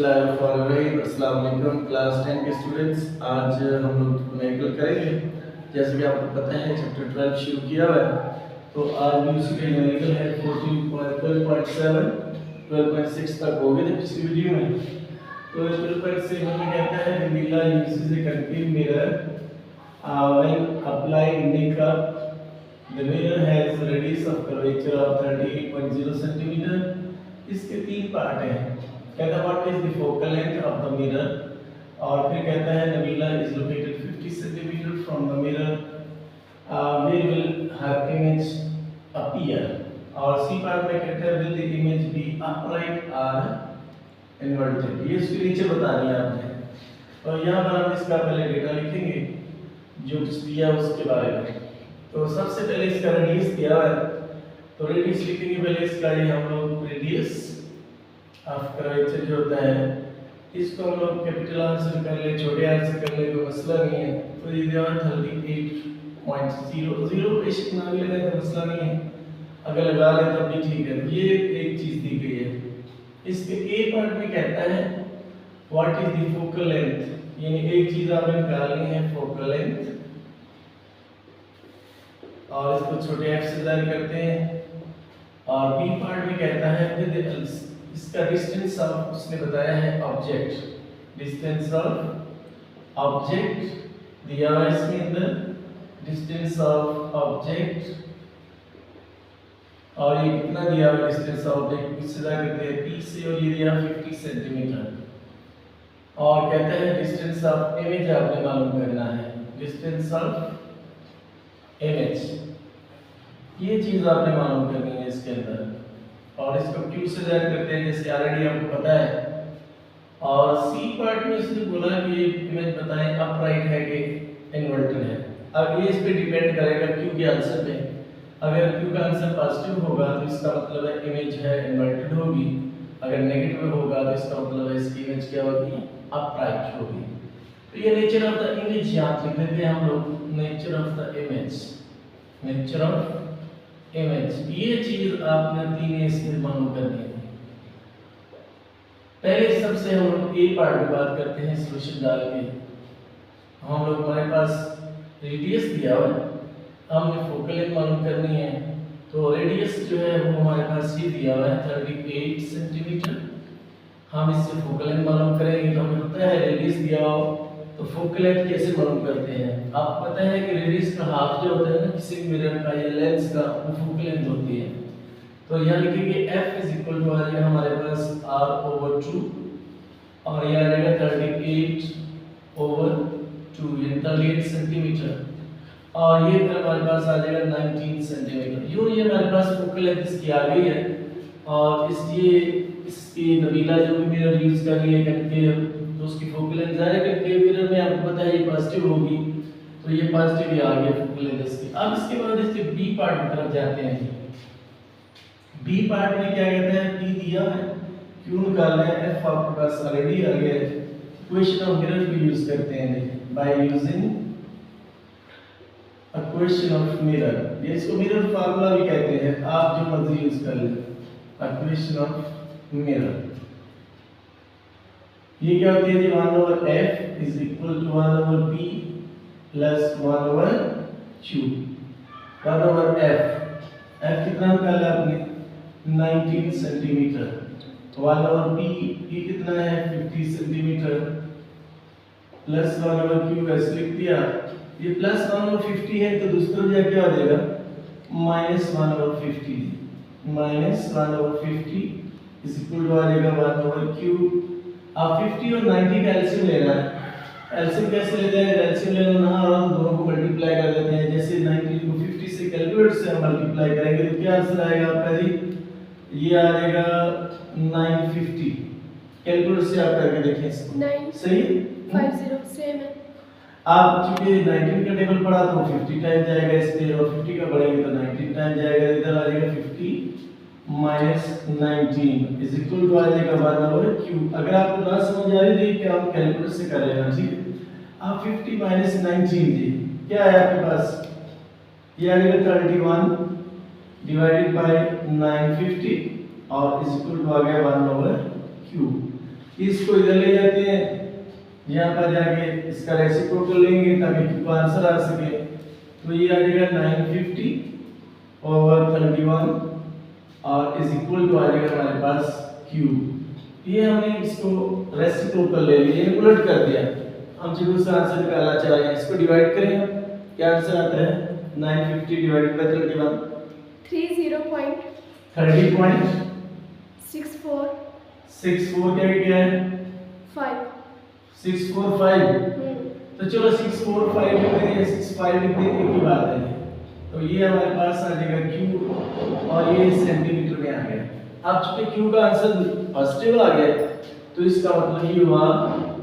अस्सलाम वालेकुम क्लास 10 के स्टूडेंट्स। आज हम लोग न्यूमेरिकल करेंगे। जैसे कि आपको पता है चैप्टर 12 शुरू किया हुआ है, तो आज भी उसी का न्यूमेरिकल है 14.12.7 12.6 तक हो गए थे पिछली वीडियो में। तो 12.7 में कहता है नीला uses a concave mirror when applied makeup the mirror has radius of curvature of 38.0 cm। इसके तीन पार्ट हैं। कहता है what is the focal length of the mirror, और फिर कहता है Nabila is located 50 centimetre from the mirror, where will her image appear. और सी पार्ट में कहता है will the image be upright और इन्वर्टेड। ये इसके नीचे बता दिया आपने, और यहाँ पर हम इसका पहले डेटा लिखेंगे जो कुछ दिया उसके बारे में। तो सबसे पहले इसका रेडियस दिया है, तो रेडियस लिखेंगे पहले इसका। ये हम लोग रेडियस ऑफ कर्वेचर जो होता है इसको हम लोग कैपिटल आर से कर ले, छोटे आर से कर ले, कोई मसला नहीं है। तो ये दिया 38.00 बेशक ना भी लगाए तो मसला नहीं है, अगर लगा ले तब भी ठीक है। ये एक चीज दी गई है। इसके ए पार्ट में कहता है what is the focal length, यानी एक चीज आपने निकालनी है फोकल लेंथ, और इसको छोटे एफ से जाहिर करते हैं। और बी पार्ट में कहता है विद इसका डिस्टेंस ऑफ, उसने बताया है ऑब्जेक्ट, डिस्टेंस ऑफ ऑब्जेक्ट दिया हुआ इसके अंदर, डिस्टेंस ऑफ ऑब्जेक्ट। और ये कितना दिया हुआ डिस्टेंस ऑफ ऑब्जेक्ट, इससे जाहिर करते हैं पी से, और ये दिया 50 सेंटीमीटर। और कहता है डिस्टेंस ऑफ इमेज आपने मालूम करना है, डिस्टेंस ऑफ इमेज, ये चीज आपने मालूम करनी है इसके अंदर। और इसको क्यू से जाहिर करते हैं जैसे ऑलरेडी आपको पता है। और सी पार्ट में इसने बोला कि ये इमेज बताएं अपराइट है कि इन्वर्टेड है। अब ये इस पे डिपेंड करेगा क्यू के आंसर पे। अगर क्यू का आंसर पॉजिटिव होगा तो इसका मतलब है इमेज है इन्वर्टेड होगी, अगर नेगेटिव होगा तो इसका मतलब है इसकी इमेज क्या होगी, अपराइट होगी। तो ये नेचर ऑफ द इमेज यहाँ लिख लेते हैं हम लोग, nature of the image, nature of image. ये चीज आपने तीन इसमें मालूम करनी है। पहले सबसे हम लोग ए पार्ट में बात करते हैं सॉल्यूशन डाल के। हम लोग हमारे पास रेडियस दिया हुआ है, हमने फोकल लेंथ मालूम करनी है। तो रेडियस जो है वो हमारे पास ये दिया हुआ है 38 सेंटीमीटर। हम इससे फोकल लेंथ मालूम करेंगे, तो हमें पता है रेडियस दिया हो तो फोकल लेंथ कैसे मालूम करते हैं। आपको पता है कि रेडियस का हाफ जो होता है ना किसी मिरर का या लेंस का, वो फोकल लेंथ होती है। तो यहाँ लिखेंगे f इज इक्वल टू आ जाएगा हमारे पास r/2, और ये आ जाएगा 38/2 यानी 38 सेंटीमीटर। और ये फिर हमारे पास आ जाएगा 19 सेंटीमीटर। यूँ ये हमारे पास फोकल लेंथ इसकी आ गई है। और इसलिए इसकी नबीला जो भी मिरर यूज कर रही है करके, तो उसकी फोकल लेंथ जाहिर करके मिरर में आपको पता है ये पॉजिटिव होगी, तो ये पॉजिटिव ही आ गया फोकल लेंथ इसकी। अब इसके बाद इसके बी पार्ट की तरफ जाते हैं। बी पार्ट में क्या कहते हैं, पी दिया है, क्यू निकालना है, एफ आपके पास ऑलरेडी आ गया है। इक्वेशन ऑफ मिरर को यूज करते हैं by using equation of mirror. ये इसको मिरर फार्मूला भी कहते हैं, आप जो मर्जी यूज कर लें। इक्वेशन ऑफ मिरर ये क्या होती है जी, 1/f is equal to 1/p plus 1/q। 1/f, f कितना निकाला आपने, 19 सेंटीमीटर। 1/p, p कितना है 50 सेंटीमीटर, प्लस 1/q ऐसे लिख दिया। ये प्लस 1/50 है तो दूसरी जगह क्या हो जाएगा, minus 1/50, minus 1/50 is equal to आ जाएगा 1/q। अब 50 और 90 का एलसीएम लेना है। एलसीएम कैसे लेते हैं, एलसीएम लेना ना, और हम दोनों को मल्टीप्लाई कर देते हैं। जैसे 90 को 50 से कैलकुलेटर से हम मल्टीप्लाई करेंगे तो क्या आंसर आएगा आपका जी, ये आ जाएगा 950। कैलकुलेटर से आप करके देखें इसको, 9 सही 50 सेम है। आप चूंकि 19 का टेबल पढ़ा तो 50 टाइम जाएगा इस पे, और 50 का पढ़ेंगे तो 19 टाइम जाएगा। इधर आ जाएगा 50 माइनस 19 इज इक्वल टू आ जाएगा 1/q। अगर आपको ना समझ आ रही है कि आप कैलकुलेटर से कर लेना, ठीक है। आप 50 माइनस 19 जी क्या है आपके पास, ये आ जाएगा 31 डिवाइडेड बाय 950 और इज इक्वल टू आ गया 1/q। कि इसको इधर ले जाते हैं, यहाँ पर जाके इसका रेसिप्रोकल लेंगे ताकि Q का आंसर आ सके। तो ये आ जाएगा 950/31 और इज इक्वल टू आ जाएगा हमारे पास Q। ये हमने इसको रेसिप्रोकल ले लिया, यानी उलट कर दिया। हम जो दूसरा आंसर निकालना चाह रहे हैं इसको डिवाइड करें, क्या आंसर आता है 950 डिवाइडेड बाय 31 30.64 क्या है 645। तो चलो 645 लिख देंगे, 65 लिख देंगे, एक ही बात है। तो ये हमारे पास आ जाएगा Q और ये सेंटीमीटर में आ गया। अब चूंकि Q का आंसर पॉजिटिव आ गया तो इसका मतलब ये हुआ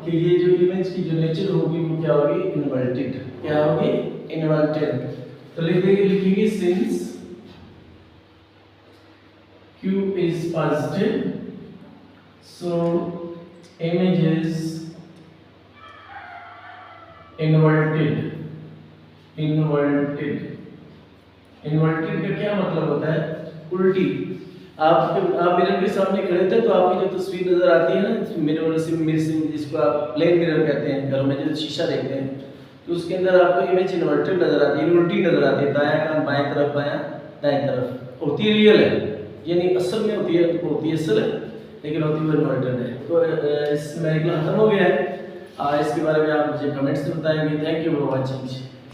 कि ये जो इमेज की जो नेचर होगी वो क्या होगी इन्वर्टेड। क्या होगी इन्वर्टेड। तो लिखेंगे since Q is positive so image is inverted का क्या मतलब होता है उल्टी। आप मिरर के सामने खड़े थे तो आपकी जो तस्वीर नजर आती है ना मिरर से जिसको आप प्लेन मिरर कहते हैं, घरों में जो शीशा देखते हैं तो उसके अंदर आपको इमेज इन्वर्टेड नजर आती है, उल्टी नजर आती है, दायां कान बाएं तरफ बायां दाएं तरफ। होती रियल है, यानी असल में होती है असल है लेकिन होती वो इन्वर्टेड है। तो इस मेडिकल खत्म हो गया है। इसके बारे में आप मुझे कमेंट्स में बताएंगे। Thank you for watching.